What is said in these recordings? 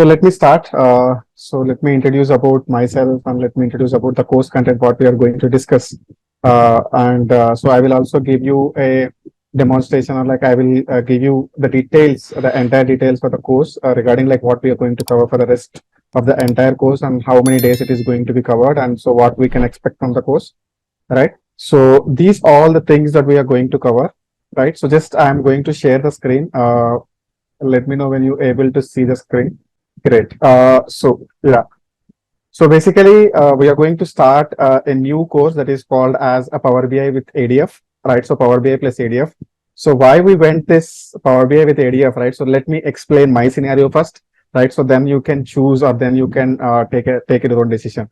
So let me start. So let me introduce about myself and let me introduce about the course content what we are going to discuss. So I will also give you a demonstration, or like I will give you the details, the entire details for the course regarding like what we are going to cover for the rest of the entire course and how many days it is going to be covered, and so what we can expect from the course, right? So these all the things that we are going to cover, right? So just I'm going to share the screen. Let me know when you're able to see the screen. Great. So basically, we are going to start a new course that is called as a Power BI with ADF, right? So Power BI plus ADF. So why we went this Power BI with ADF, right? So let me explain my scenario first, right? So then you can choose, or then you can take your own decision.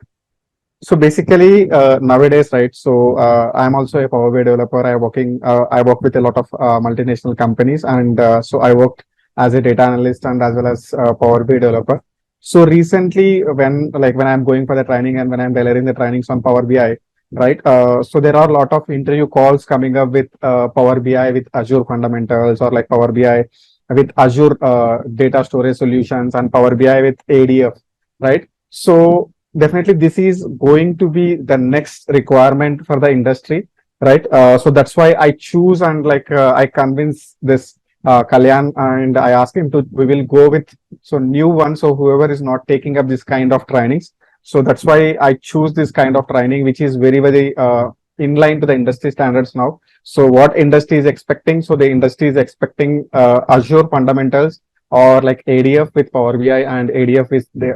So basically, nowadays, right? So I'm also a Power BI developer. I work with a lot of multinational companies, and so I worked as a data analyst and as well as Power BI developer. So recently, when I'm going for the training and when I'm delivering the trainings on Power BI, right? So there are a lot of interview calls coming up with Power BI with Azure fundamentals, or like Power BI with Azure data storage solutions, and Power BI with ADF, right? So definitely this is going to be the next requirement for the industry, right? So that's why I choose, and I convince this Kalyan, and I ask him to, we will go with so new one. So whoever is not taking up this kind of trainings, so that's why I choose this kind of training, which is very, very in line to the industry standards now. So what industry is expecting? So the industry is expecting Azure fundamentals, or like ADF with Power BI, and ADF is there,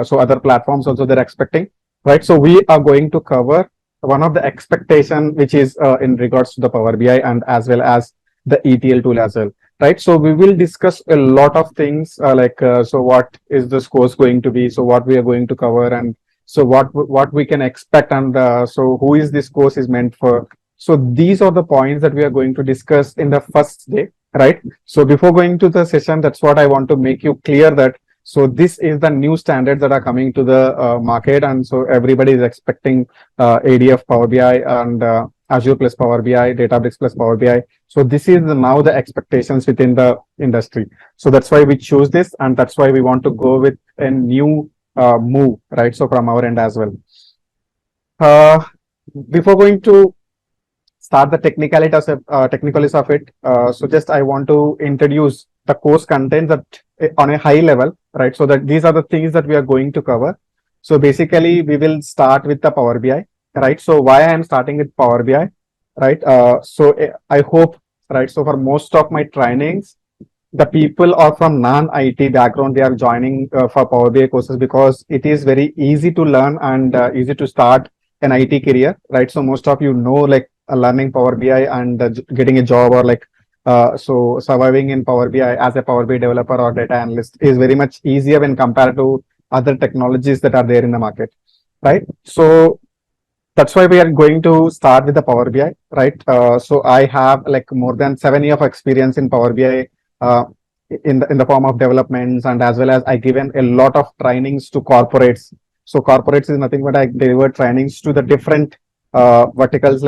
so other platforms also they're expecting, right? So we are going to cover one of the expectation, which is in regards to the Power BI and as well as the ETL tool as well, right? So we will discuss a lot of things so what is this course going to be? So what we are going to cover, and so what we can expect, and so who is this course is meant for? So these are the points that we are going to discuss in the first day, right? So before going to the session, that's what I want to make you clear that so this is the new standards that are coming to the market, and so everybody is expecting ADF Power BI and Azure plus Power BI, Databricks plus Power BI. So this is now the expectations within the industry. So that's why we choose this, and that's why we want to go with a new move, right? So from our end as well. Before going to start the technicalities of it, so just I want to introduce the course content that on a high level, right? So that these are the things that we are going to cover. So basically, we will start with the Power BI, right? So why I am starting with Power BI, right? I hope, right? So for most of my trainings, the people are from non-IT background, they are joining for Power BI courses because it is very easy to learn and easy to start an IT career, right? So most of you know, like learning Power BI and getting a job, or so surviving in Power BI as a Power BI developer or data analyst is very much easier when compared to other technologies that are there in the market, right? So that's why we are going to start with the Power BI, right? So I have like more than 7 years of experience in Power BI in the form of developments, and as well as I given a lot of trainings to corporates. So corporates is nothing but I deliver trainings to the different verticals.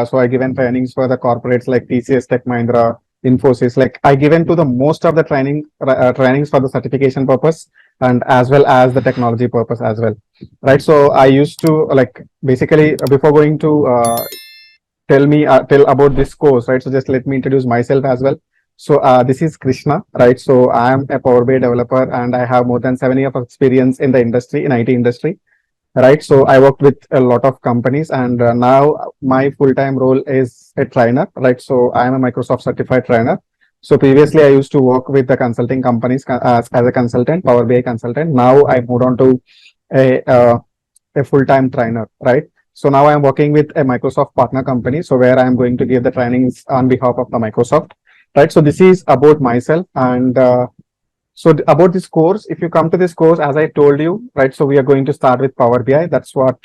So I given trainings for the corporates like TCS, Tech Mahindra, Infosys. Like I given to the most of the trainings for the certification purpose and as well as the technology purpose as well, right? So I used to basically before going to tell about this course, right? So just let me introduce myself as well. So this is Krishna, right? So I am a Power BI developer, and I have more than 7 years of experience in the industry, in IT industry, right? So I worked with a lot of companies, and now my full-time role is a trainer, right? So I am a Microsoft certified trainer. So previously I used to work with the consulting companies as a consultant, Power BI consultant. Now I moved on to a full-time trainer, right? So now I'm working with a Microsoft partner company, so where I'm going to give the trainings on behalf of the Microsoft, right? So this is about myself, and about this course, if you come to this course, as I told you, right? So we are going to start with Power BI. That's what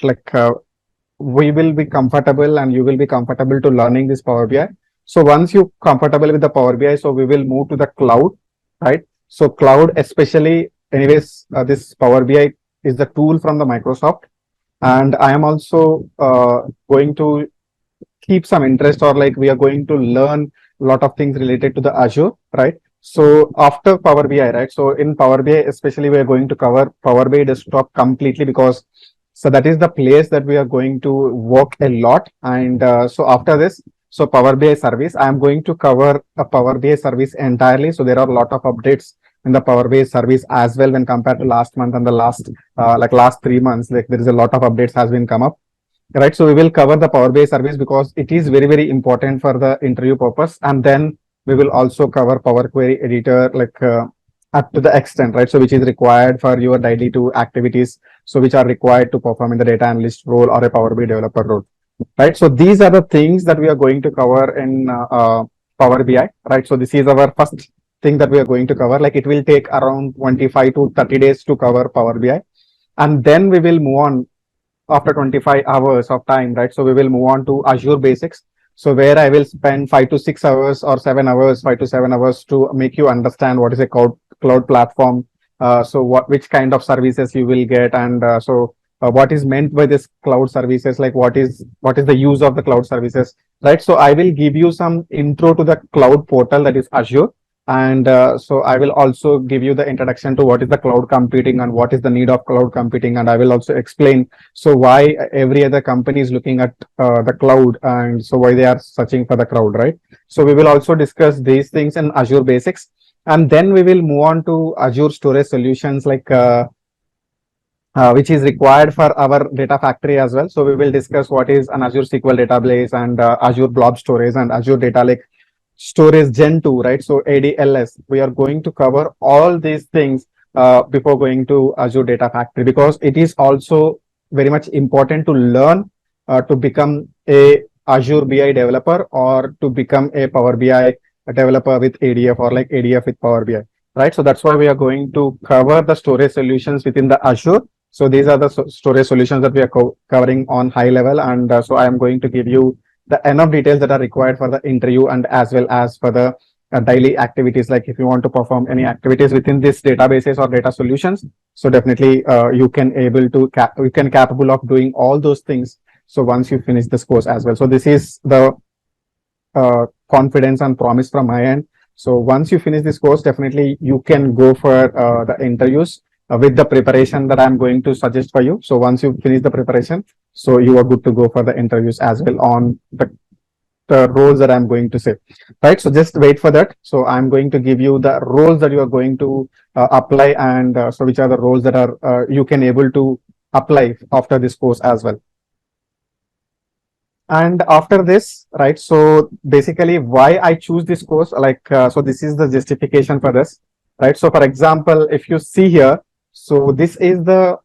we will be comfortable, and you will be comfortable to learning this Power BI. So once you're comfortable with the Power BI, so we will move to the cloud, right? So cloud, especially, anyways, this Power BI is the tool from the Microsoft, and I am also going to keep some interest, or we are going to learn a lot of things related to the Azure, right? So after Power BI, right? So in Power BI, especially, we are going to cover Power BI desktop completely, because so that is the place that we are going to work a lot. And so after this, so Power BI service, I am going to cover a Power BI service entirely. So there are a lot of updates in the Power BI service as well when compared to last month and the last last 3 months. Like there is a lot of updates has been come up. Right, so we will cover the Power BI service because it is very important for the interview purpose, and then we will also cover Power Query editor, like up to the extent, right? So which is required for your daily two activities, so which are required to perform in the data analyst role or a Power BI developer role, right? So these are the things that we are going to cover in Power BI, right? So this is our first thing that we are going to cover. Like it will take around 25 to 30 days to cover Power BI, and then we will move on after 25 hours of time, right? So we will move on to Azure basics. So where I will spend 5 to 6 hours or 7 hours, 5 to 7 hours to make you understand what is a cloud platform. So which kind of services you will get, and what is meant by this cloud services, like what is the use of the cloud services, right? So I will give you some intro to the cloud portal, that is Azure. And so I will also give you the introduction to what is the cloud computing and what is the need of cloud computing. And I will also explain so why every other company is looking at the cloud, and so why they are searching for the cloud, right? So we will also discuss these things in Azure basics, and then we will move on to Azure storage solutions, like which is required for our data factory as well. So we will discuss what is an Azure SQL database, and Azure Blob Storage, and Azure Data Lake Storage Gen 2, right? So ADLS, we are going to cover all these things before going to Azure Data Factory, because it is also very much important to learn to become a Azure BI developer, or to become a Power BI developer with ADF, or like ADF with Power BI, right? So that's why we are going to cover the storage solutions within the Azure. So these are the storage solutions that we are covering on high level, and so I am going to give you the enough details that are required for the interview, and as well as for the daily activities. Like if you want to perform any activities within this databases or data solutions, so definitely you can capable of doing all those things. So once you finish this course as well. So this is the confidence and promise from my end. So once you finish this course, definitely you can go for the interviews with the preparation that I'm going to suggest for you. So once you finish the preparation, so you are good to go for the interviews as well on the roles that I'm going to say, right? So just wait for that. So I'm going to give you the roles that you are going to apply, and so which are the roles that are you can able to apply after this course as well. And after this, right? So basically, why I choose this course, like so this is the justification for this, right? So for example, if you see here, so this is the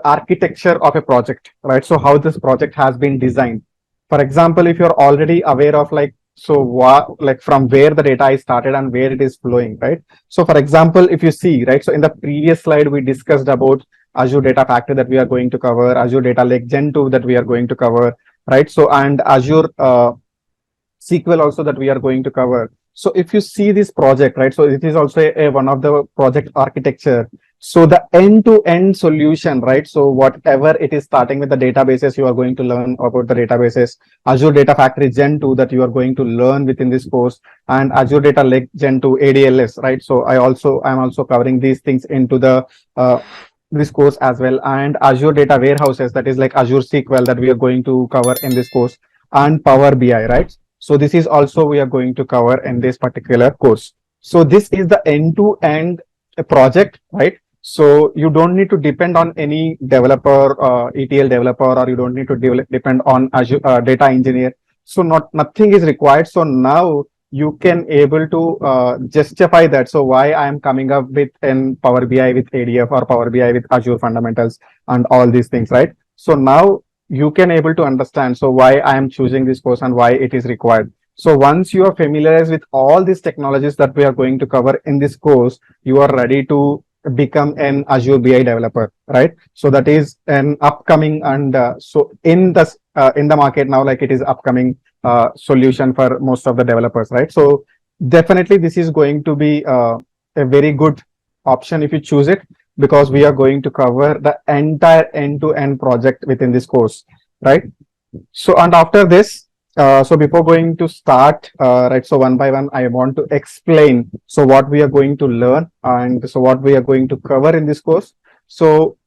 architecture of a project, right? So how this project has been designed. For example, if you're already aware of like, so what, like from where the data is started and where it is flowing, right? So for example, if you see, right, so in the previous slide, we discussed about Azure Data Factory that we are going to cover, Azure Data Lake Gen 2 that we are going to cover, right? So, and Azure SQL also that we are going to cover. So if you see this project, right, so it is also one of the project architecture. So the end-to-end solution, right? So whatever it is, starting with the databases, you are going to learn about the databases, Azure Data Factory Gen 2 that you are going to learn within this course, and Azure Data Lake Gen 2 ADLS, right? So I'm also covering these things into the this course as well, and Azure Data Warehouses, that is like Azure SQL that we are going to cover in this course, and Power BI, right? So this is also we are going to cover in this particular course. So this is the end-to-end project, right? So you don't need to depend on any developer, ETL developer, or you don't need to depend on Azure data engineer. So nothing is required. So now you can able to justify that. So why I am coming up with an Power BI with ADF, or Power BI with Azure fundamentals and all these things, right? So now you can able to understand so why I am choosing this course and why it is required. So once you are familiarized with all these technologies that we are going to cover in this course, you are ready to become an Azure BI developer, right? So that is an upcoming, and so in the market now, like it is upcoming solution for most of the developers, right? So definitely this is going to be a very good option if you choose it, because we are going to cover the entire end-to-end project within this course, right? So, and after this, So before going to start, right, so one by one, I want to explain so what we are going to learn and so what we are going to cover in this course. So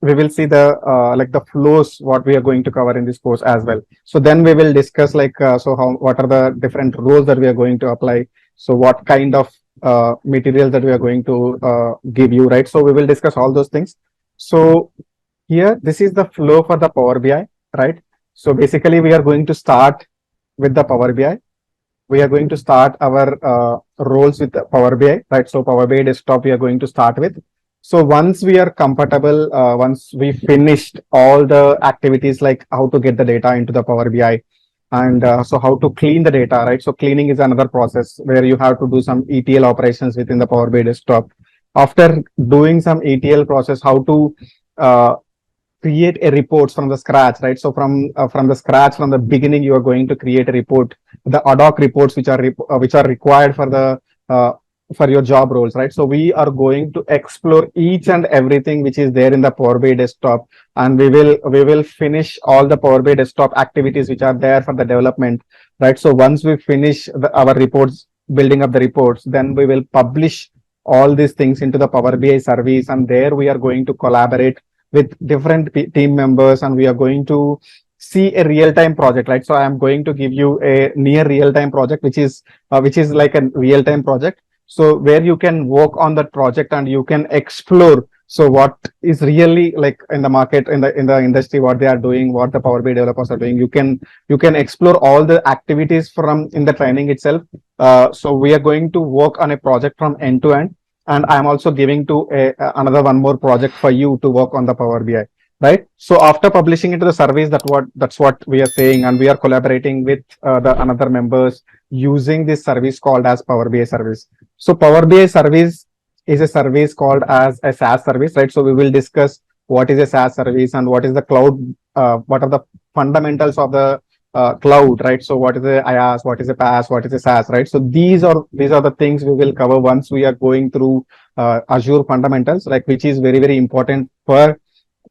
we will see the like the flows what we are going to cover in this course as well. So then we will discuss like so how what are the different roles that we are going to apply. So what kind of material that we are going to give you, right? So we will discuss all those things. So here, this is the flow for the Power BI, right? So basically, we are going to start with the Power BI. We are going to start our roles with the Power BI, right? So Power BI desktop, we are going to start with. So once we are comfortable, once we finished all the activities like how to get the data into the Power BI and so how to clean the data, right? So cleaning is another process where you have to do some ETL operations within the Power BI desktop. After doing some ETL process, how to uh, create a report from the scratch, right? So from the scratch, from the beginning, you are going to create a report, the ad hoc reports which are required uh, for your job roles, right? So we are going to explore each and everything which is there in the Power BI desktop, and we will finish all the Power BI desktop activities which are there for the development, right? So once we finish our reports, building up the reports, then we will publish all these things into the Power BI service, and there we are going to collaborate with different team members, and we are going to see a real-time project, right? So I am going to give you a near real-time project which is like a real-time project, so where you can work on that project and you can explore so what is really like in the market, in the industry, what they are doing, what the Power BI developers are doing. You can explore all the activities from in the training itself. So we are going to work on a project from end to end, and I'm also giving to another one more project for you to work on the Power BI, right? So after publishing into the service, that's what we are saying, and we are collaborating with the another members using this service called as Power BI service. So Power BI service is a service called as a SaaS service, right? So we will discuss what is a SaaS service and what is the cloud, what are the fundamentals of the cloud, right? So what is a IaaS, what is a PaaS, what is a SaaS, right? So these are the things we will cover once we are going through Azure fundamentals, like which is very, very important for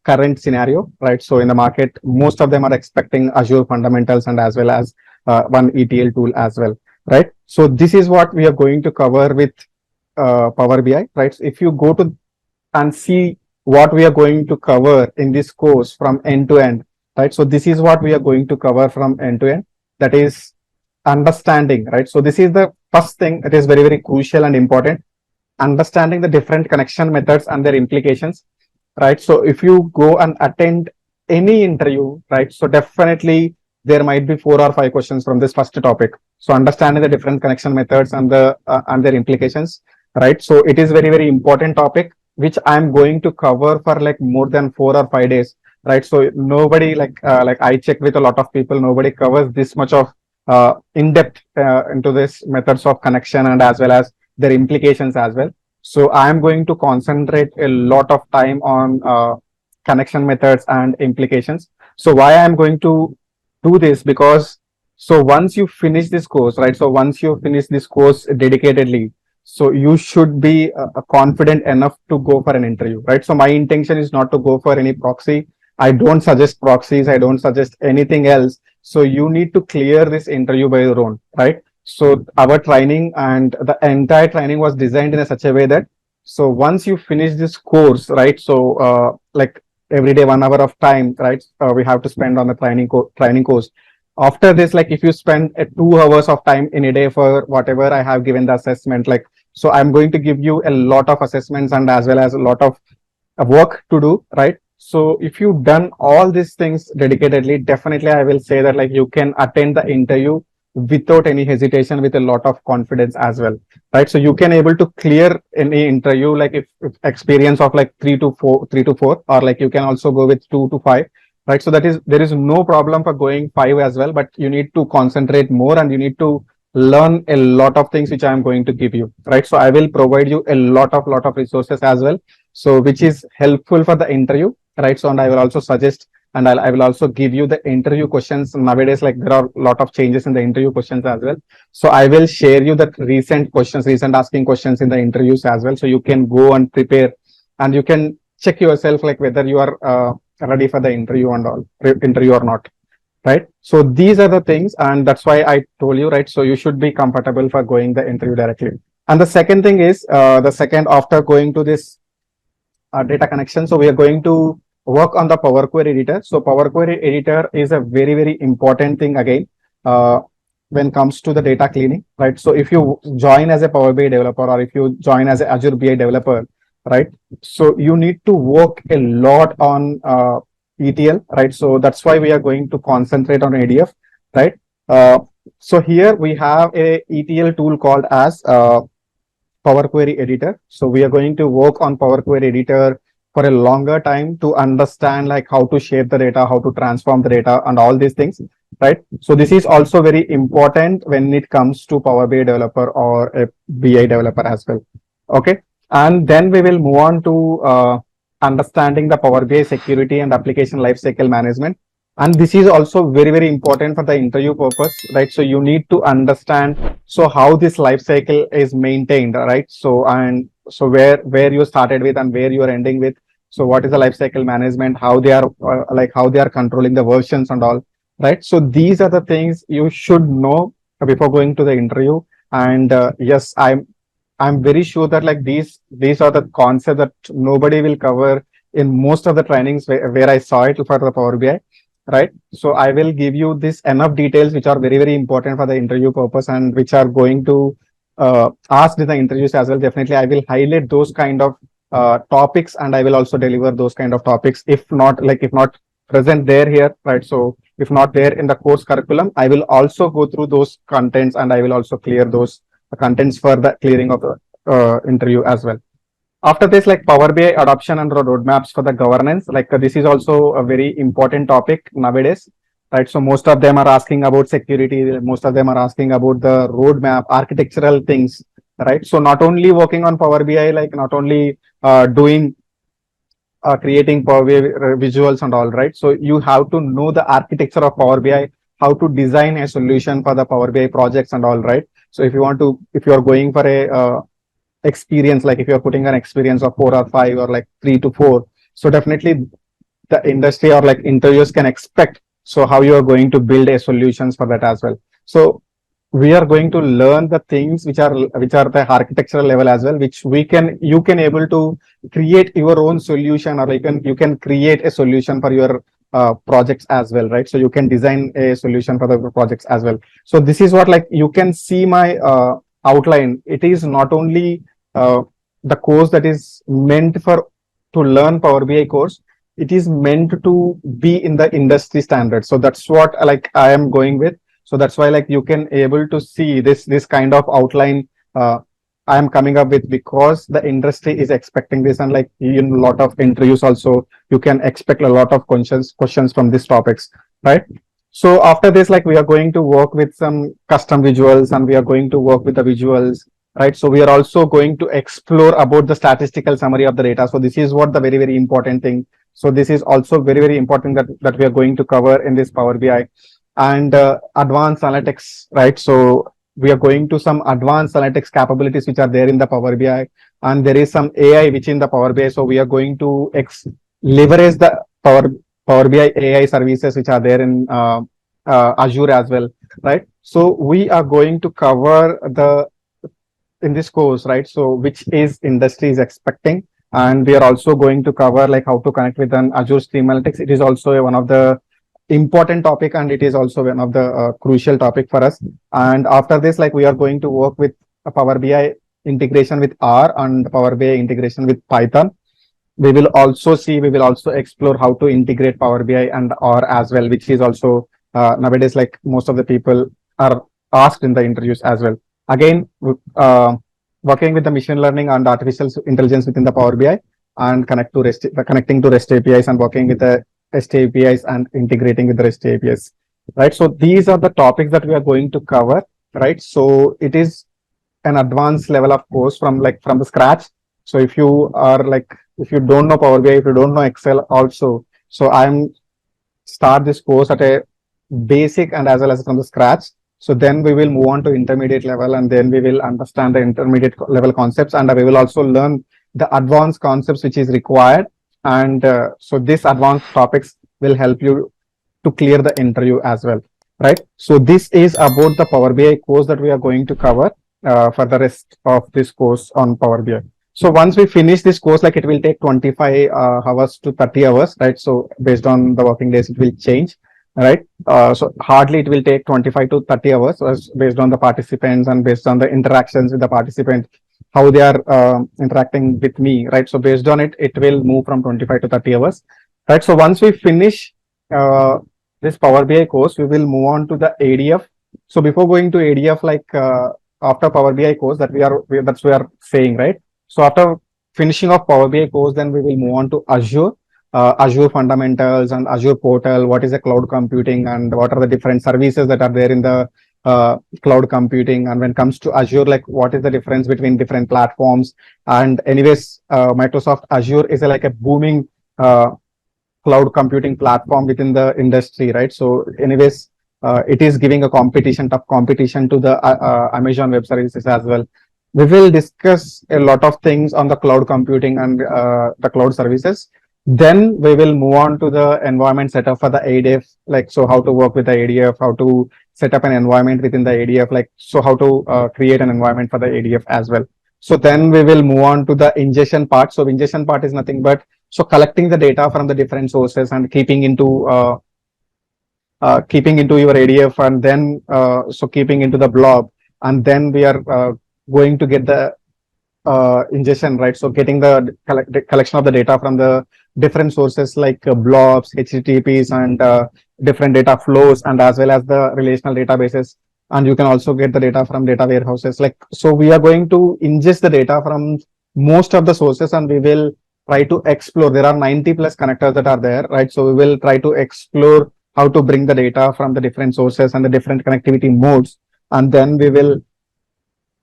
current scenario, right? So in the market, most of them are expecting Azure fundamentals and as well as one ETL tool as well, right? So this is what we are going to cover with Power BI, right? So if you go to and see what we are going to cover in this course from end to end, right? So this is what we are going to cover from end to end. That is understanding, right? So this is the first thing that is very, very crucial and important. Understanding the different connection methods and their implications, right? So if you go and attend any interview, right? So definitely there might be 4 or 5 questions from this first topic. So understanding the different connection methods and their implications, right? So it is very, very important topic which I'm going to cover for like more than 4 or 5 days, right? So nobody like I checked with a lot of people, nobody covers this much of in depth into this methods of connection and as well as their implications as well. So I'm going to concentrate a lot of time on connection methods and implications. So why I'm going to do this, because so once you finish this course, right? So once you finish this course dedicatedly, so you should be confident enough to go for an interview, right? So my intention is not to go for any proxy. I don't suggest proxies. I don't suggest anything else. So you need to clear this interview by your own, right? So our training and the entire training was designed in a such a way that so once you finish this course, right? So like every day 1 hour of time, right? We have to spend on the training course. After this, like if you spend 2 hours of time in a day for whatever I have given the assessment, like so I'm going to give you a lot of assessments and as well as a lot of work to do, right? So if you've done all these things dedicatedly, definitely I will say that like you can attend the interview without any hesitation, with a lot of confidence as well, right? So you can able to clear any interview like if experience of like 3 to 4, or like you can also go with 2 to 5, right? So that is there is no problem for going 5 as well, but you need to concentrate more and you need to learn a lot of things which I am going to give you, right? So I will provide you a lot of resources as well, so which is helpful for the interview, right? So and I will also suggest and I will also give you the interview questions. Nowadays, like there are a lot of changes in the interview questions as well. So I will share you the recent asking questions in the interviews as well. So you can go and prepare and you can check yourself like whether you are ready for the interview and all interview or not. right? So these are the things, and that's why I told you, right? So you should be comfortable for going the interview directly. And the second thing is, the second after going to this data connection, so we are going to work on the Power Query editor. So Power Query editor is a very, very important thing again, when it comes to the data cleaning, right? So if you join as a Power BI developer, or if you join as a Azure BI developer, right? So you need to work a lot on ETL, right? So that's why we are going to concentrate on ADF, right? So here we have a ETL tool called as Power Query Editor. So we are going to work on Power Query Editor for a longer time to understand like how to shape the data, how to transform the data, and all these things, right? So this is also very important when it comes to Power BI developer or a BI developer as well. Okay, and then we will move on to understanding the Power BI security and application lifecycle management. And this is also very, very important for the interview purpose, right? So you need to understand so how this life cycle is maintained, right? So and so where you started with and where you are ending with. So what is the life cycle management? How they are like how they are controlling the versions and all, right? So these are the things you should know before going to the interview. And yes, I'm very sure that like these are the concepts that nobody will cover in most of the trainings where I saw it for the Power BI, right? So I will give you this enough details which are very, very important for the interview purpose and which are going to asked in the interviews as well. Definitely I will highlight those kind of topics, and I will also deliver those kind of topics if not present there here, right? So if not there in the course curriculum, I will also go through those contents, and I will also clear those contents for the clearing of the interview as well. After this, like Power BI adoption and roadmaps for the governance, like this is also a very important topic nowadays, right? So most of them are asking about security. Most of them are asking about the roadmap, architectural things, right? So not only working on Power BI, like not only doing creating Power BI visuals and all, right? So you have to know the architecture of Power BI, how to design a solution for the Power BI projects and all, right? So if you are going for a experience, like if you're putting an experience of 4 or 5 or like 3 to 4, so definitely the industry or like interviewers can expect so how you are going to build a solutions for that as well. So we are going to learn the things which are the architectural level as well, which you can able to create your own solution, or you can create a solution for your projects as well, right? So you can design a solution for the projects as well. So this is what, like, you can see my outline. It is not only the course that is meant for to learn Power BI course, it is meant to be in the industry standard. So that's what like I am going with. So that's why like you can able to see this kind of outline I am coming up with, because the industry is expecting this, and like in a lot of interviews also you can expect a lot of questions from these topics, right? So after this, like we are going to work with some custom visuals, and we are going to work with the visuals, right? So we are also going to explore about the statistical summary of the data. So this is what the very, very important thing. So this is also very, very important that we are going to cover in this Power BI. And advanced analytics, right? So we are going to some advanced analytics capabilities which are there in the Power BI, and there is some AI which in the Power BI. So we are going to leverage the Power BI AI services which are there in Azure as well, right? So we are going to cover in this course, right? So which is industry is expecting, and we are also going to cover like how to connect with an Azure Stream Analytics. It is also one of the important topic, and it is also one of the crucial topic for us. And after this, like we are going to work with a Power BI integration with R and Power BI integration with Python. We will also explore how to integrate Power BI and R as well, which is also nowadays like most of the people are asked in the interviews as well. Again, working with the machine learning and artificial intelligence within the Power BI, and connecting to REST APIs, and working with the REST APIs and integrating with the REST APIs, right? So these are the topics that we are going to cover, right? So it is an advanced level of course from the scratch. So if you don't know Power BI, if you don't know Excel also, so I'm start this course at a basic and as well as from the scratch. So then we will move on to intermediate level, and then we will understand the intermediate level concepts, and we will also learn the advanced concepts which is required. And so these advanced topics will help you to clear the interview as well, right? So this is about the Power BI course that we are going to cover for the rest of this course on Power BI. So once we finish this course, like it will take 25 hours to 30 hours, right? So based on the working days, it will change, right? So hardly it will take 25 to 30 hours based on the participants and based on the interactions with the participant, how they are interacting with me, right? So based on it, it will move from 25 to 30 hours, right? So once we finish this Power BI course, we will move on to the ADF. So before going to ADF, like after Power BI course that we are saying, right? So after finishing off Power BI course, then we will move on to Azure, Azure fundamentals and Azure portal. What is the cloud computing and what are the different services that are there in the cloud computing? And when it comes to Azure, like what is the difference between different platforms? And anyways, Microsoft Azure is like a booming cloud computing platform within the industry, right? So anyways, it is giving a tough competition to the Amazon Web Services as well. We will discuss a lot of things on the cloud computing and the cloud services. Then we will move on to the environment setup for the ADF, like so how to work with the ADF, how to set up an environment within the ADF, like so how to create an environment for the ADF as well. So then we will move on to the ingestion part. So ingestion part is nothing but so collecting the data from the different sources and keeping into your ADF, and then so keeping into the blob, and then we are going to get the ingestion, right? So getting the collection of the data from the different sources like blobs, HTTPs, and different data flows, and as well as the relational databases. And you can also get the data from data warehouses. Like so, we are going to ingest the data from most of the sources, and we will try to explore. There are 90 plus connectors that are there, right? So we will try to explore how to bring the data from the different sources and the different connectivity modes, and then we will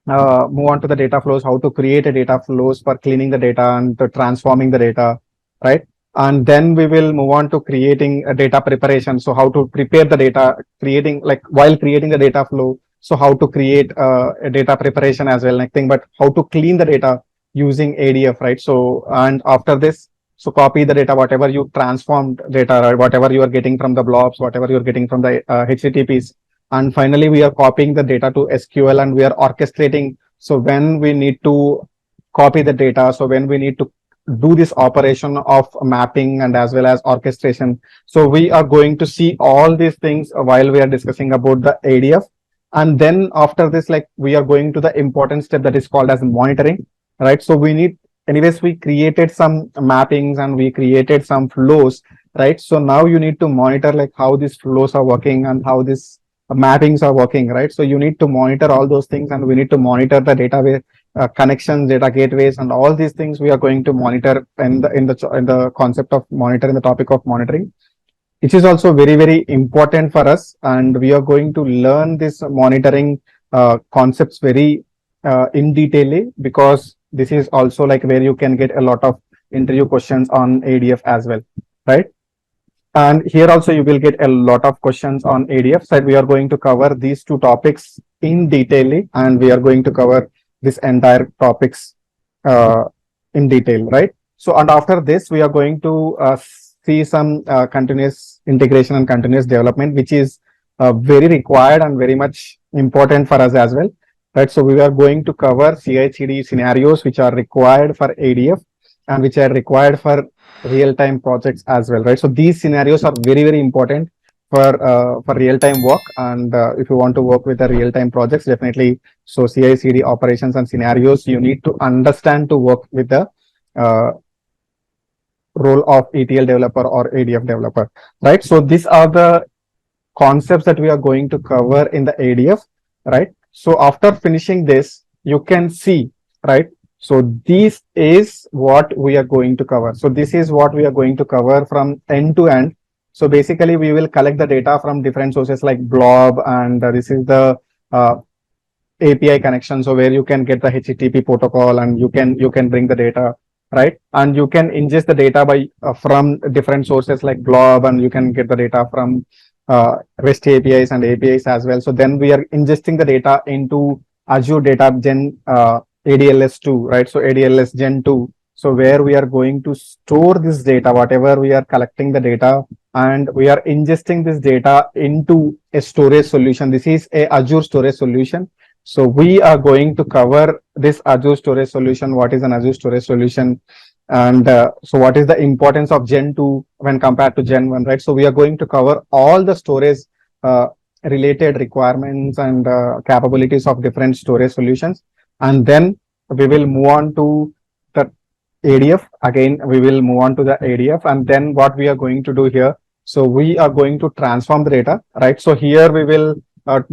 move on to the data flows, how to create a data flows for cleaning the data and transforming the data, right? And then we will move on to creating a data preparation. So how to prepare the data, creating like while creating the data flow. So how to create a data preparation as well, nothing but how to clean the data using ADF, right? So, and after this, so copy the data, whatever you transformed data, right? Whatever you are getting from the blobs, whatever you're getting from the HTTPs. And finally, we are copying the data to SQL and we are orchestrating. So when we need to copy the data, so when we need to do this operation of mapping and as well as orchestration. So we are going to see all these things while we are discussing about the ADF. And then after this, like we are going to the important step that is called as monitoring, right? So we need, anyways, we created some mappings and we created some flows, right? So now you need to monitor like how these flows are working and how this mappings are working, right? So you need to monitor all those things, and we need to monitor the database connections, data gateways, and all these things we are going to monitor in the concept of monitor, in the topic of monitoring, which is also very important for us. And we are going to learn this monitoring concepts very in detail, because this is also like where you can get a lot of interview questions on ADF as well, right? And here also you will get a lot of questions on ADF. So we are going to cover these two topics in detail, and we are going to cover this entire topics in detail, right? So, and after this, we are going to see some continuous integration and continuous development, which is very required and very much important for us as well, right? So we are going to cover CI/CD scenarios which are required for ADF and which are required for real-time projects as well, right? So these scenarios are very important for real-time work, and if you want to work with the real-time projects, definitely. So CI/CD operations and scenarios, you need to understand to work with the role of ETL developer or ADF developer, right? So these are the concepts that we are going to cover in the ADF, right? So after finishing this, you can see, right? So this is what we are going to cover. So this is what we are going to cover from end to end. So basically, we will collect the data from different sources like blob, and this is the API connection. So where you can get the HTTP protocol, and you can bring the data, right? And you can ingest the data by from different sources like blob, and you can get the data from REST APIs and APIs as well. So then we are ingesting the data into Azure Data Gen ADLS2, right? So ADLS Gen 2. So where we are going to store this data, whatever we are collecting the data, and we are ingesting this data into a storage solution. This is a Azure storage solution. So we are going to cover this Azure storage solution. What is an Azure storage solution? And so what is the importance of Gen 2 when compared to Gen 1, right? So we are going to cover all the storage related requirements and capabilities of different storage solutions. And then we will move on to the ADF. Again, we will move on to the ADF. And then what we are going to do here, so we are going to transform the data, right? So here we will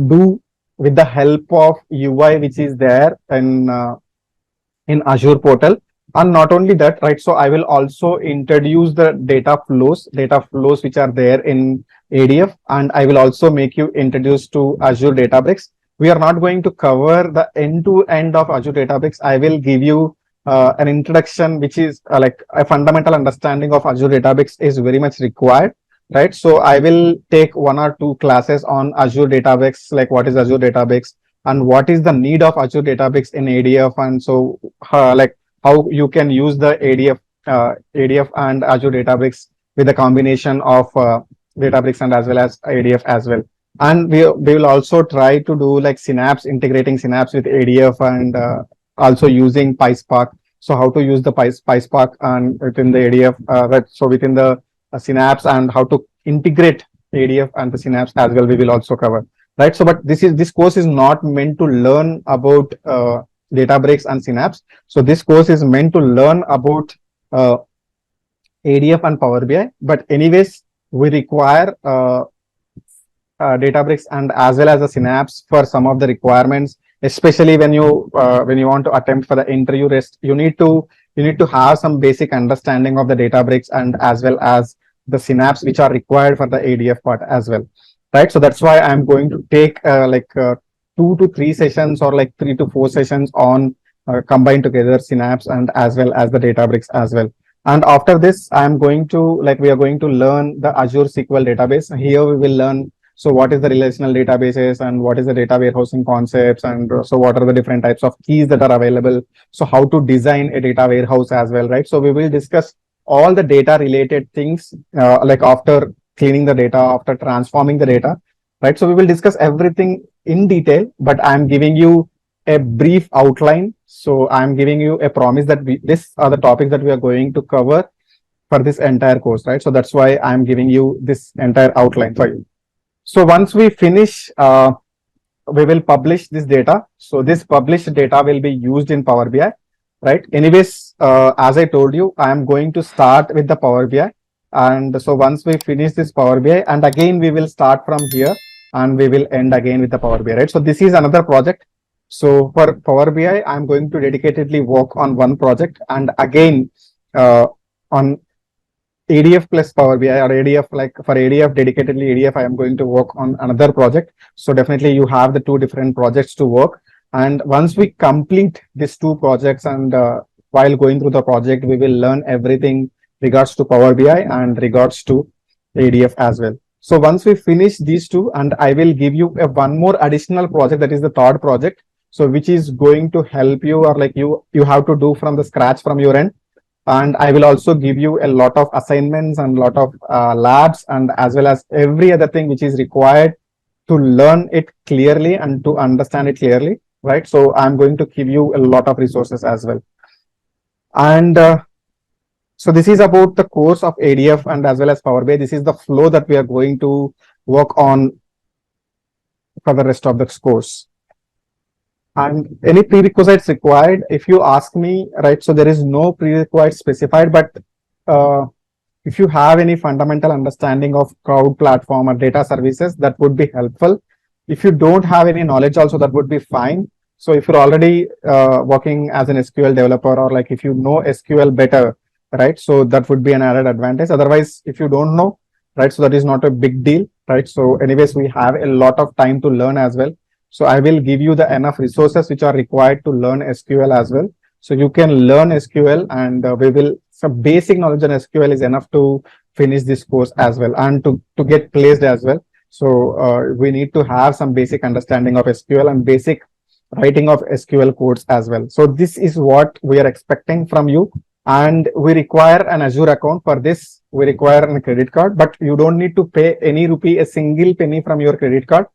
do with the help of UI, which is there in Azure portal. And not only that, right? So I will also introduce the data flows which are there in ADF, and I will also make you introduce to Azure Databricks. We are not going to cover the end-to-end of Azure Databricks. I will give you an introduction, which is like a fundamental understanding of Azure Databricks is very much required, right? So I will take 1 or 2 classes on Azure Databricks, like what is Azure Databricks and what is the need of Azure Databricks in ADF, and so like how you can use the ADF and Azure Databricks with a combination of Databricks and as well as ADF as well. And we will also try to do like Synapse, integrating Synapse with ADF, and also using PySpark. So how to use the PySpark and within the ADF, so within the Synapse, and how to integrate ADF and the Synapse as well, we will also cover, right? So, but this course is not meant to learn about Databricks and Synapse. So this course is meant to learn about ADF and Power BI. But anyways, we require Databricks and as well as the Synapse for some of the requirements, especially when you want to attempt for the interview rest. You need to have some basic understanding of the Databricks and as well as the Synapse, which are required for the ADF part as well, right? So that's why I'm going to take 2 to 3 sessions or like 3 to 4 sessions on combined together Synapse and as well as the Databricks as well. And after this, I'm going to we are going to learn the Azure SQL database. Here we will learn, so what is the relational databases and what is the data warehousing concepts, and so what are the different types of keys that are available. So how to design a data warehouse as well, right? So we will discuss all the data related things, like after cleaning the data, after transforming the data, right? So we will discuss everything in detail, but I'm giving you a brief outline. So I'm giving you a promise that these are the topics that we are going to cover for this entire course, right? So that's why I'm giving you this entire outline for you. So once we finish, we will publish this data. So this published data will be used in Power BI, right? Anyways, as I told you, I am going to start with the Power BI. And so once we finish this Power BI, and again, we will start from here and we will end again with the Power BI, right? So this is another project. So for Power BI, I'm going to dedicatedly work on one project, and again, on ADF plus Power BI or ADF, like for ADF, dedicatedly ADF, I am going to work on another project. So definitely you have the 2 different projects to work. And once we complete these 2 projects, and while going through the project, we will learn everything regards to Power BI and regards to ADF as well. So once we finish these 2, and I will give you one more additional project, that is the 3rd project. So which is going to help you, or like you have to do from the scratch from your end. And I will also give you a lot of assignments and a lot of labs, and as well as every other thing which is required to learn it clearly and to understand it clearly, right? So I'm going to give you a lot of resources as well. And so this is about the course of ADF and as well as Power BI. This is the flow that we are going to work on for the rest of the course. And any prerequisites required, if you ask me, right? So there is no prerequisite specified, but if you have any fundamental understanding of cloud platform or data services, that would be helpful. If you don't have any knowledge also, that would be fine. So if you're already working as an SQL developer, or like if you know SQL better, right? So that would be an added advantage. Otherwise, if you don't know, right? So that is not a big deal, right? So anyways, we have a lot of time to learn as well. So I will give you the enough resources which are required to learn SQL as well. So you can learn SQL, and some basic knowledge on SQL is enough to finish this course as well, and to get placed as well. So we need to have some basic understanding of SQL and basic writing of SQL codes as well. So this is what we are expecting from you. and we require an Azure account. For this, we require a credit card, but you don't need to pay any rupee, a single penny from your credit card.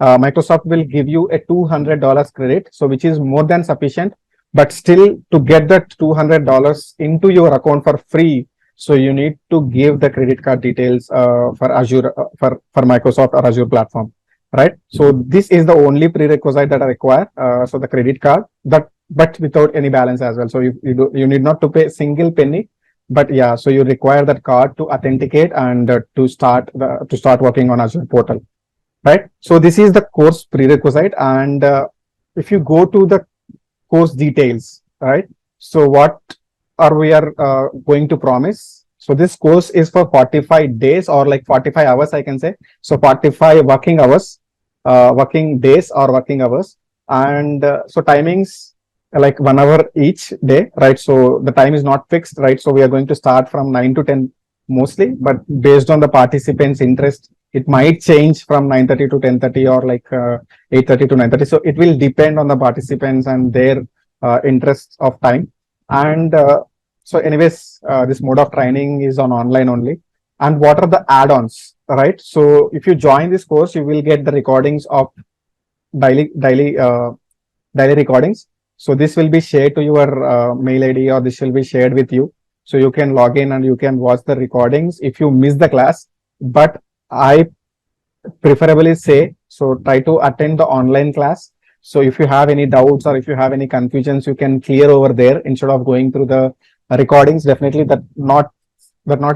Microsoft will give you a $200 credit, so which is more than sufficient. But still, to get that $200 into your account for free, so you need to give the credit card details for Azure, for Microsoft or Azure platform, right? So this is the only prerequisite that I require. So the credit card, but without any balance as well. So you need not to pay a single penny, but yeah, so you require that card to authenticate and to start working on Azure portal, right? So this is the course prerequisite, and if you go to the course details, right? So what are we going to promise? So this course is for 45 days or like 45 hours, I can say. So 45 working hours, working days or working hours, and so timings like 1 hour each day, right? So the time is not fixed, right? So we are going to start from 9 to 10 mostly, but based on the participants' interest, it might change from 9:30 to 10:30 or like 8:30 to 9:30. So it will depend on the participants and their interests of time. And so anyways, this mode of training is on online only. And what are the add-ons, right? So if you join this course, you will get the recordings of daily recordings. So this will be shared to your mail ID, or this will be shared with you. So you can log in and you can watch the recordings if you miss the class. But I preferably say, so try to attend the online class. So if you have any doubts or if you have any confusions, you can clear over there instead of going through the recordings. Definitely that not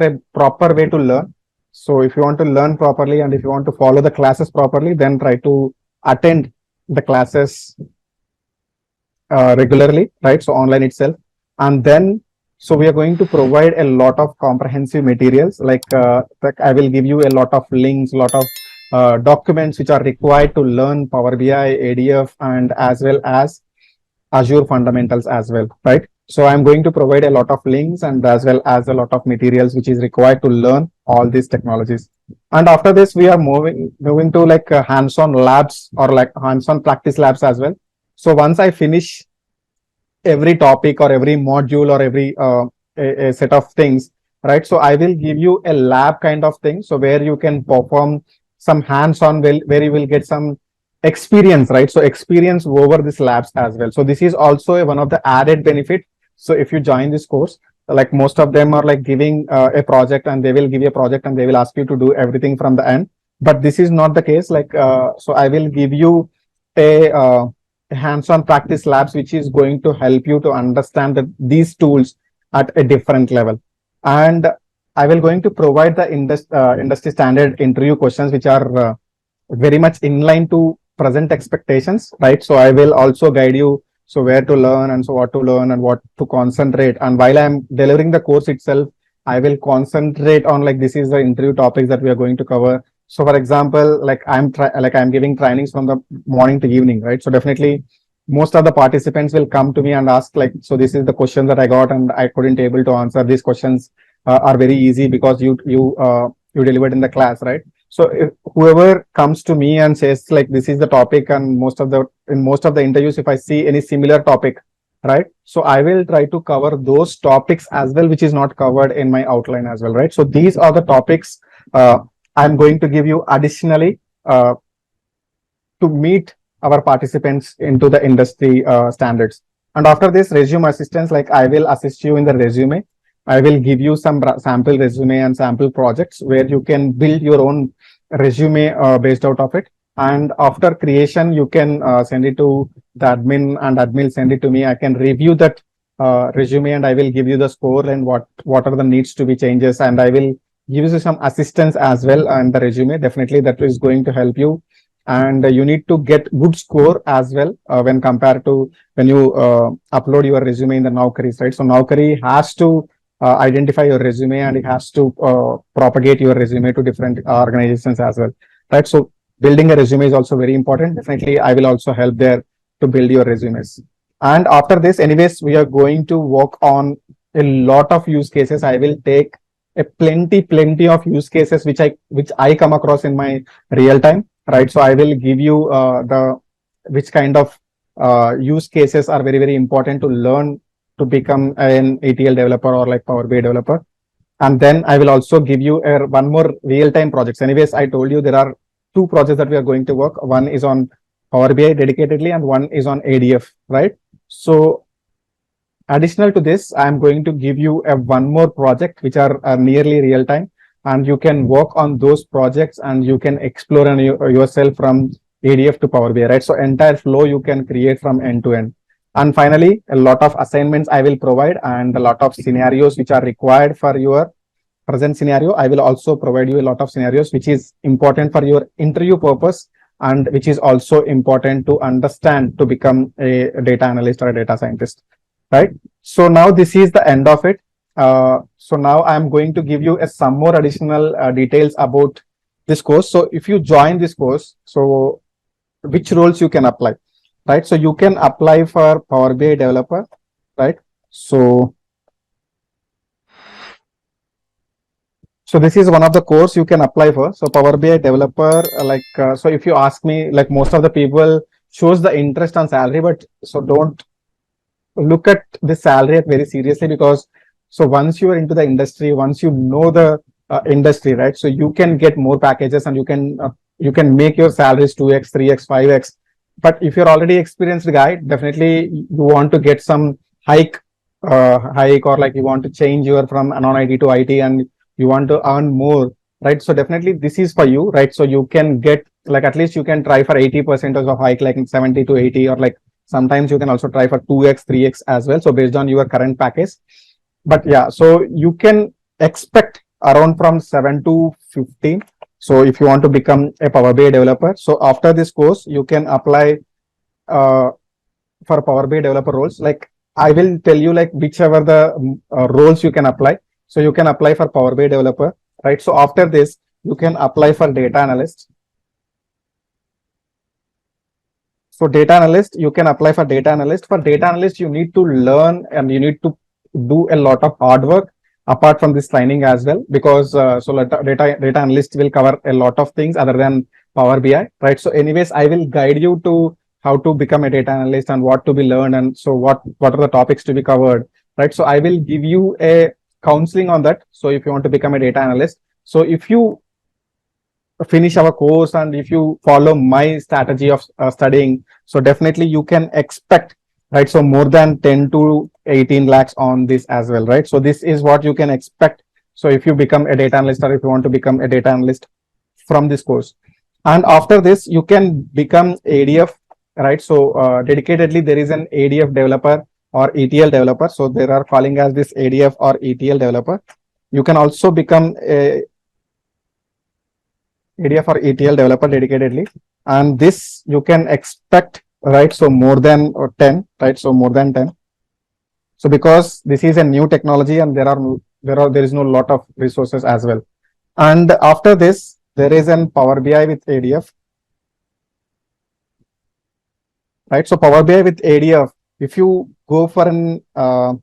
a proper way to learn. So if you want to learn properly and if you want to follow the classes properly, then try to attend the classes regularly, right? So online itself. And then, so we are going to provide a lot of comprehensive materials, like I will give you a lot of links, a lot of documents which are required to learn Power BI, ADF, and as well as Azure fundamentals as well, right? So I'm going to provide a lot of links and as well as a lot of materials which is required to learn all these technologies. And after this, we are moving to like hands-on labs or like hands-on practice labs as well. So once I finish every topic or every module or every a set of things, right? So I will give you a lab kind of thing. So where you can perform some hands-on, where you will get some experience, right? So experience over these labs as well. So this is also one of the added benefit. So if you join this course, like most of them are like giving a project, and they will give you a project and they will ask you to do everything from the end. But this is not the case. Like, so I will give you a hands-on practice labs, which is going to help you to understand these tools at a different level. And I will going to provide the industry standard interview questions, which are very much in line to present expectations, right? So I will also guide you, so where to learn and so what to learn and what to concentrate. And while I'm delivering the course itself, I will concentrate on like, this is the interview topics that we are going to cover. So for example, like I'm giving trainings from the morning to evening, right? So definitely most of the participants will come to me and ask like, so this is the question that I got and I couldn't able to answer. These questions are very easy because you delivered in the class, right? So if whoever comes to me and says like, this is the topic, and in most of the interviews, if I see any similar topic, right? So I will try to cover those topics as well, which is not covered in my outline as well, right? So these are the topics I'm going to give you additionally to meet our participants into the industry standards. And after this, resume assistance, like I will assist you in the resume. I will give you some sample resume and sample projects where you can build your own resume based out of it. And after creation, you can send it to the admin, and admin send it to me. I can review that resume and I will give you the score and what are the needs to be changes. And I will give you some assistance as well on the resume. Definitely that is going to help you. And you need to get good score as well when compared to when you upload your resume in the Naukri, right? So Naukri has to identify your resume, and it has to propagate your resume to different organizations as well, right? So building a resume is also very important. Definitely, I will also help there to build your resumes. And after this, anyways, we are going to work on a lot of use cases. I will take a plenty of use cases which I come across in my real time, right? So I will give you which kind of use cases are very important to learn to become an ETL developer or like Power BI developer. And then I will also give you one more real-time projects. Anyways, I told you there are two projects that we are going to work. One is on Power BI dedicatedly and one is on ADF, right? So additional to this, I'm going to give you one more project which are nearly real-time, and you can work on those projects and you can explore yourself from ADF to Power BI, right? So entire flow you can create from end to end. And finally, a lot of assignments I will provide and a lot of scenarios which are required for your present scenario. I will also provide you a lot of scenarios which is important for your interview purpose and which is also important to understand to become a data analyst or a data scientist, right? So now this is the end of it. So now I'm going to give you some more additional details about this course. So if you join this course, so which roles you can apply, right? So you can apply for Power BI developer, right? So this is one of the course you can apply for. So Power BI developer, so if you ask me, like most of the people shows the interest on salary, but so don't look at the salary very seriously, because so once you are into the industry, once you know the industry, right? So you can get more packages and you can make your salaries 2x, 3x, 5x. But if you're already experienced guy, definitely you want to get some hike, or like you want to change your from non-IT to IT and you want to earn more, right? So definitely this is for you, right? So you can get like at least you can try for 80% of hike, like 70 to 80, or like sometimes you can also try for 2x, 3x as well. So based on your current package. But yeah, so you can expect around from 7 to 15. So if you want to become a Power BI developer, so after this course, you can apply for Power BI developer roles. Like I will tell you like whichever the roles you can apply. So you can apply for Power BI developer, right? So after this, you can apply for data analyst. So data analyst, you can apply for data analyst. For data analyst, you need to learn and you need to do a lot of hard work apart from this training as well, because data analyst will cover a lot of things other than Power BI, right? So anyways, I will guide you to how to become a data analyst and what to be learned, and so what are the topics to be covered, right? So I will give you a counseling on that. So if you want to become a data analyst, so if you finish our course and if you follow my strategy of studying, so definitely you can expect, right? So more than 10 to 18 lakhs on this as well, right? So this is what you can expect. So if you become a data analyst or if you want to become a data analyst from this course, and after this you can become ADF, right? So dedicatedly there is an ADF developer or ETL developer. So they are calling as this ADF or ETL developer. You can also become a ADF or ETL developer dedicatedly, and this you can expect, right? So more than 10, right? So more than 10. So because this is a new technology and there is no lot of resources as well. And after this, there is an Power BI with ADF, right? So Power BI with ADF, if you go for an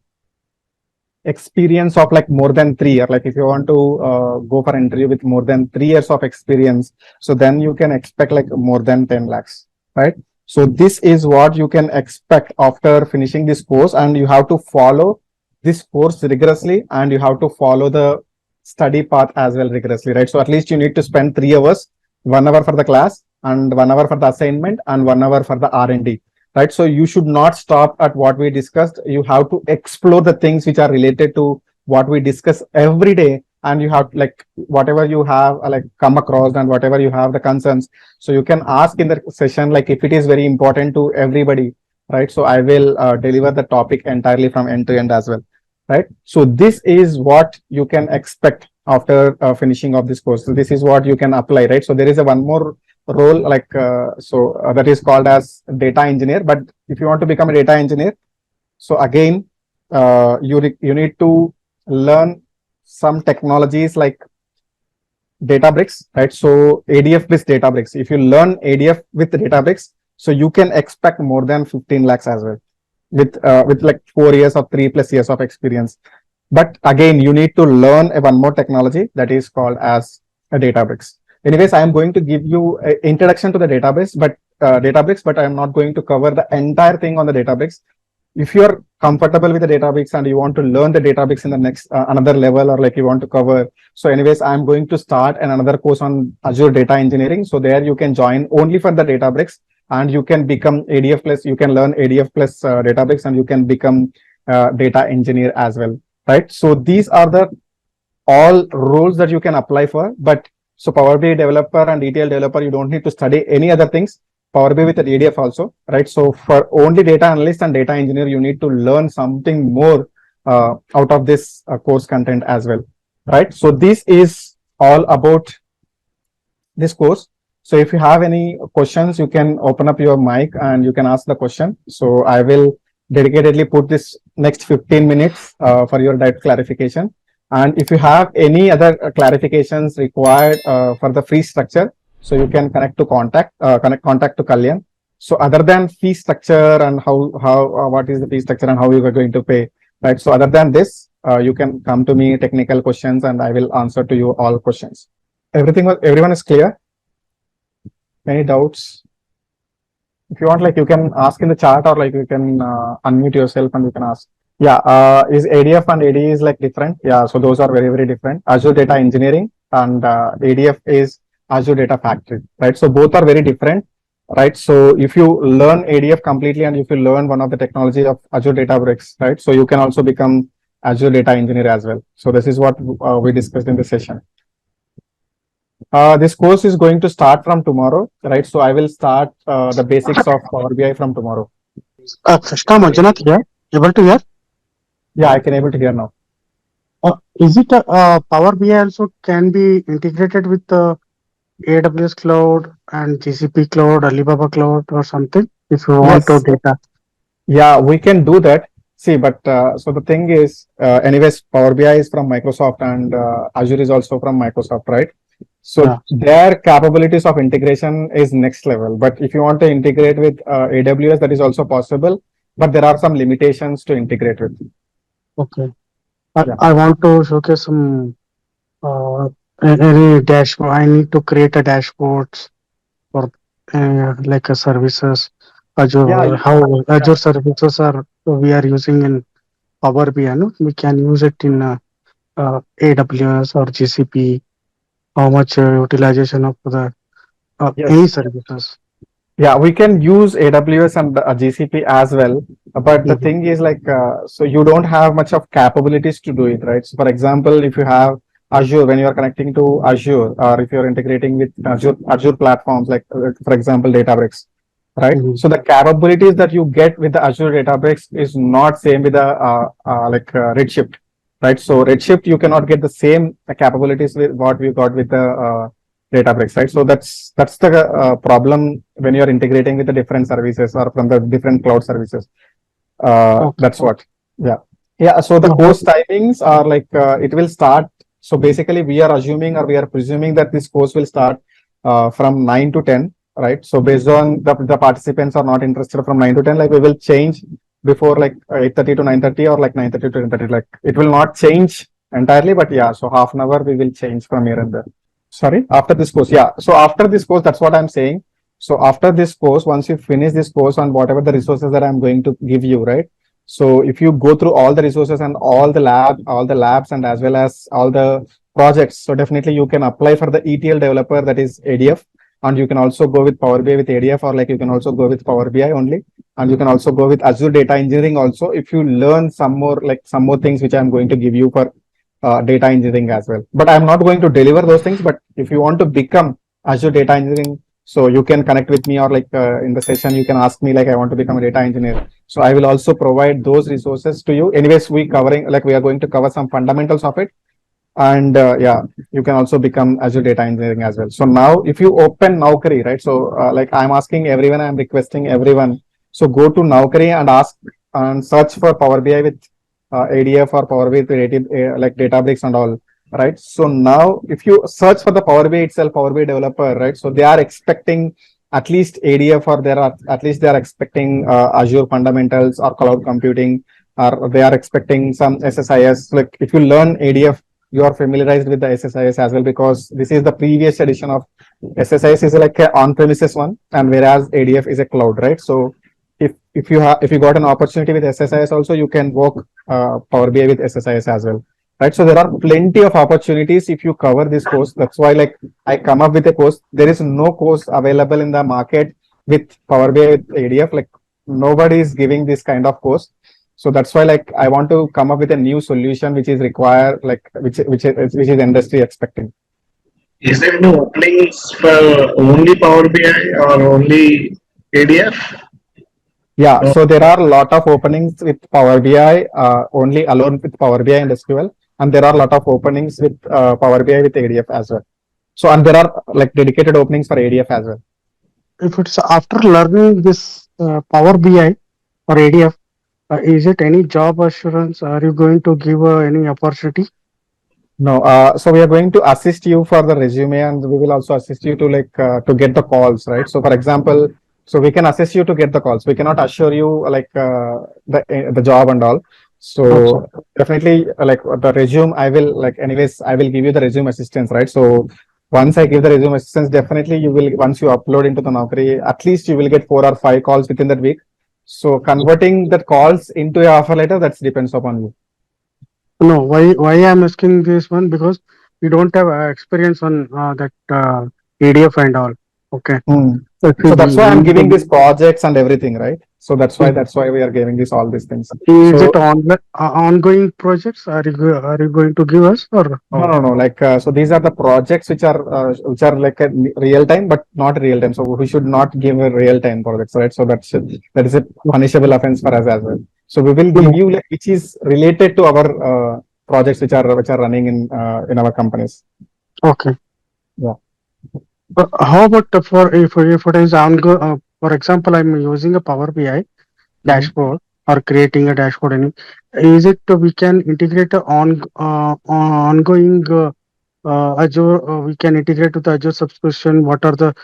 experience of like more than 3 years, like if you want to go for an interview with more than 3 years of experience, so then you can expect like more than 10 lakhs, right? So this is what you can expect after finishing this course, and you have to follow this course rigorously and you have to follow the study path as well rigorously, right? So at least you need to spend 3 hours, 1 hour for the class and 1 hour for the assignment and 1 hour for the R&D, right? So you should not stop at what we discussed. You have to explore the things which are related to what we discuss every day, and you have like whatever you have like come across and whatever you have the concerns, so you can ask in the session, like if it is very important to everybody, right? So I will deliver the topic entirely from end to end as well, right? So this is what you can expect after finishing of this course. So this is what you can apply, right? So there is a one more role like that is called as data engineer. But if you want to become a data engineer, so again you need to learn some technologies like Databricks, right? So ADF with Databricks. If you learn ADF with Databricks, so you can expect more than 15 lakhs as well with like 4 years or 3+ years of experience. But again, you need to learn one more technology that is called as a Databricks. Anyways, I am going to give you an introduction to the database, but I am not going to cover the entire thing on the Databricks. if you're comfortable with the Databricks and you want to learn the Databricks in the next another level, or like you want to cover, so anyways, I'm going to start another course on Azure Data Engineering. So there you can join only for the Databricks, and you can become ADF plus, you can learn ADF plus Databricks, and you can become data engineer as well, right? So these are the all roles that you can apply for. But so Power BI developer and ETL developer, you don't need to study any other things. Power BI with the ADF also, right? So for only data analyst and data engineer, you need to learn something more out of this course content as well, right? So this is all about this course. So if you have any questions, you can open up your mic and you can ask the question. So I will dedicatedly put this next 15 minutes for your direct clarification. And if you have any other clarifications required for the fee structure, so you can connect to contact to Kalyan. So other than fee structure and what is the fee structure and how you are going to pay, right? So other than this, you can come to me technical questions and I will answer to you all questions. Everyone is clear? Any doubts? If you want, like you can ask in the chat, or like you can unmute yourself and you can ask. Yeah, is ADF and AD is like different? Yeah, so those are very, very different. Azure Data Engineering and ADF is Azure Data Factory, right? So both are very different, right? So if you learn ADF completely and if you learn one of the technology of Azure Databricks, right? So you can also become Azure Data Engineer as well. So this is what we discussed in the session. This course is going to start from tomorrow, right? So I will start the basics of Power BI from tomorrow. Krishna Manjunath here. Able to hear? Yeah, I can able to hear now. Is it Power BI also can be integrated with the AWS cloud and GCP cloud, Alibaba cloud or something if you want to data? Yeah, we can do that. See, but so the thing is, anyways, Power BI is from Microsoft and Azure is also from Microsoft, right? So their capabilities of integration is next level. But if you want to integrate with AWS, that is also possible. But there are some limitations to integrate with. Okay. I want to showcase some any dashboard. I need to create a dashboards for like a services. Azure, how Azure services are we are using in Power BI. No? We can use it in AWS or GCP. How much utilization of the any services? Yeah, we can use AWS and GCP as well. But the thing is like, so you don't have much of capabilities to do it, right? So for example, if you have Azure, when you are connecting to Azure, or if you're integrating with Azure platforms, like for example, Databricks, right? So the capabilities that you get with the Azure Databricks is not same with the Redshift, right? So Redshift, you cannot get the same capabilities with what we got with the Databricks, right? So that's the problem when you're integrating with the different services or from the different cloud services. That's what. Yeah. So the course timings are like it will start. So basically, we are assuming or we are presuming that this course will start from 9 to 10, right? So based on the participants are not interested from 9 to 10, like we will change before like 8:30 to 9:30 or like 9:30 to 10:30. Like it will not change entirely, but yeah. So half an hour we will change from here and there. Sorry, after this course. Yeah. So after this course, that's what I'm saying. So after this course, once you finish this course on whatever the resources that I'm going to give you, right? So if you go through all the resources and all the labs and as well as all the projects, so definitely you can apply for the ETL developer, that is ADF, and you can also go with Power BI with ADF, or like you can also go with Power BI only, and you can also go with Azure Data Engineering also if you learn some more things which I'm going to give you for data engineering as well. But I'm not going to deliver those things. But if you want to become Azure Data Engineering, so you can connect with me, or like in the session, you can ask me like I want to become a data engineer. So I will also provide those resources to you. Anyways, we are going to cover some fundamentals of it. And you can also become Azure Data Engineering as well. So now if you open Naukri, right? So like I'm asking everyone, I'm requesting everyone. So go to Naukri and ask and search for Power BI with ADF or Power BI with like Databricks and all, right? So now if you search for the Power BI itself, Power BI developer, right? So they are expecting at least ADF, or they are expecting Azure fundamentals or cloud computing, or they are expecting some SSIS. Like if you learn ADF, you are familiarized with the SSIS as well, because this is the previous edition of SSIS is like an on-premises one, and whereas ADF is a cloud, right? So if you got an opportunity with SSIS also, you can work Power BI with SSIS as well, right? So there are plenty of opportunities if you cover this course. That's why like I come up with a course. There is no course available in the market with Power BI with ADF. Like nobody is giving this kind of course. So that's why like I want to come up with a new solution which is required, like which is industry expecting. Is there any openings for only Power BI or only ADF? Yeah, No. so there are a lot of openings with Power BI, only alone with Power BI and SQL, and there are a lot of openings with Power BI with ADF as well. So, and there are like dedicated openings for ADF as well. If it's after learning this Power BI or ADF, is it any job assurance? Are you going to give any opportunity? No, so we are going to assist you for the resume, and we will also assist you to like to get the calls, right? So, for example, so we can assist you to get the calls. We cannot assure you like the job and all. Okay. So definitely like the resume, I will like anyways I will give you the resume assistance, right? So once I give the resume assistance, definitely you will once you upload into the Naukri, at least you will get 4 or 5 calls within that week. So converting that calls into a offer letter, that depends upon you. No, why I'm asking this one, because we don't have experience on that ADF and all. Okay. Hmm. If So we that's why I'm giving these need projects and everything, right? So that's why we are giving this all these things. is So it ongoing projects? Are you going to give us or no, how? no, no. Like so, these are the projects which are like a real time, but not real time. So we should not give a real time projects, right? So that is a punishable offense for us as well. So we will give No. you like which is related to our projects which are running in our companies. Okay. Yeah. But how about if it is for example, I'm using a Power BI Mhm. dashboard or creating a dashboard. Is it we can integrate ongoing Azure? We can integrate to the Azure subscription. What are the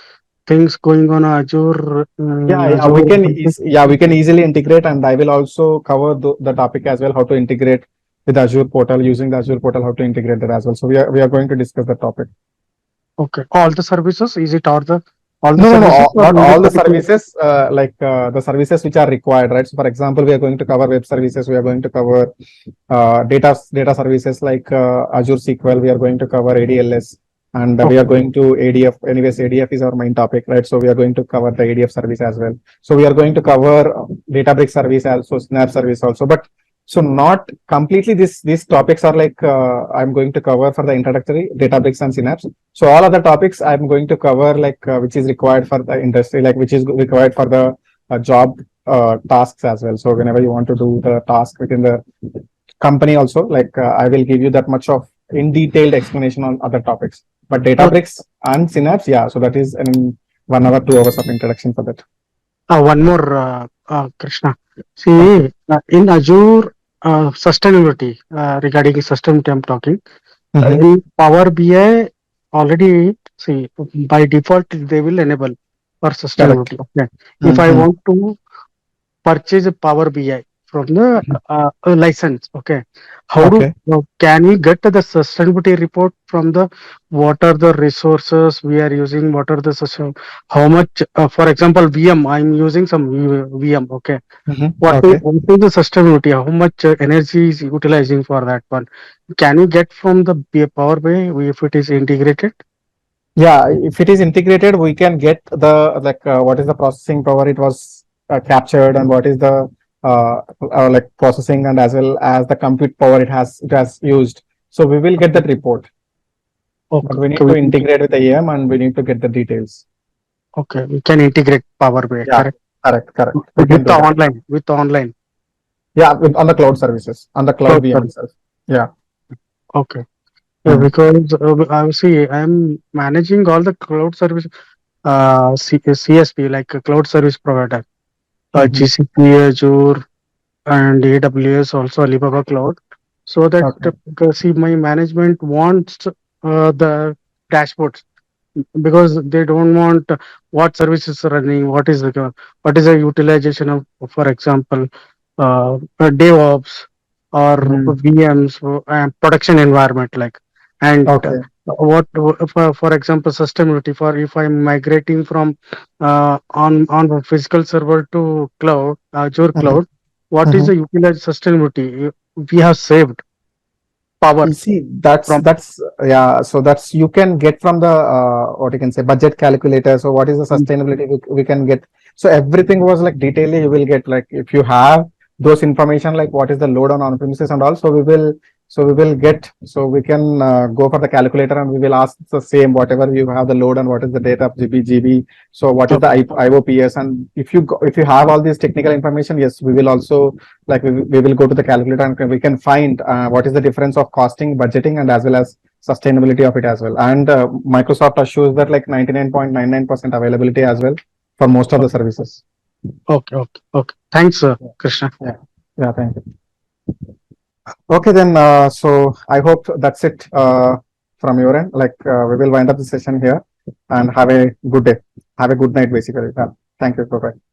things going on Azure? Yeah, yeah, Azure. we can easily integrate, and I will also cover the topic as well, how to integrate with Azure portal, using the Azure portal, how to integrate that as well. So we are going to discuss the topic. Okay. All the services. Is it all the No, no, no, services or not only all the particular? services, like the services which are required, right? So, for example, we are going to cover web services, we are going to cover data services like Azure SQL, we are going to cover ADLS, and we are Okay. going to ADF. Anyways, ADF is our main topic, right? So, we are going to cover the ADF service as well. So, we are going to cover Databricks service also, Snap service also, but so not completely these topics are like I'm going to cover for the introductory Databricks and Synapse. So all other topics I'm going to cover like which is required for the industry, like which is required for the job tasks as well. So whenever you want to do the task within the company also, like I will give you that much of in detailed explanation on other topics. But Uh, Databricks and Synapse, yeah. So that is in 1 hour, 2 hours of introduction for that. One more, Krishna. Okay. See, in Azure sustainability, regarding sustainability, I'm talking. Mm-hmm. In Power BI, already, see, by default, they will enable for Correct. sustainability. Okay. If I Mm-hmm. want to purchase a Power BI from the license. Okay, how do Okay. can we get the sustainability report from the what are the resources we are using? What are the how much? For example, VM. I'm using some VM. Okay, Mm-hmm. Okay. what is the sustainability? How much energy is utilizing for that one? Can you get from the Power BI if it is integrated? Yeah, if it is integrated, we can get the like what is the processing power it was captured, and what is the like processing, and as well as the compute power it has used. So we will get that report, but Okay, we need to integrate with the AM and we need to get the details. okay, we can integrate Power BI. Yeah, Correct. correct, correct. We can With do the that. online, with the online. Yeah, on the cloud services, on the cloud Cloud VM service. itself. Yeah. Okay. Yeah, Mm. because I see I'm managing all the cloud service CSP, like a cloud service provider, Mm-hmm. GCP, Azure, and AWS, also Alibaba Cloud. So that Okay. because see, my management wants the dashboards, because they don't want what services are running, what is the utilization of, for example, DevOps or Mm. VMs, production environment, like, and Okay. what for example sustainability, for if I'm migrating from on a physical server to cloud, Azure Mhm, cloud, what is mhm. the utilized sustainability? We have saved power You see, from. yeah. So that's you can get from the what you can say budget calculator. So what is the sustainability we can get? So everything was like detailed. You will get like if you have those information like what is the load on premises and all. So we will get so we can go for the calculator and we will ask the same whatever you have the load and what is the data of GB. So what is the Okay, IOPS and if you have all this technical information, yes, we will also like we will go to the calculator and we can find what is the difference of costing, budgeting, and as well as sustainability of it as well. And Microsoft assures that like 99.99% availability as well for most of the services. okay. Thanks, Krishna. Yeah, yeah, thank you. Okay, then. So I hope that's it from your end. Like we will wind up the session here and have a good day. Have a good night, basically. Thank you. Bye bye.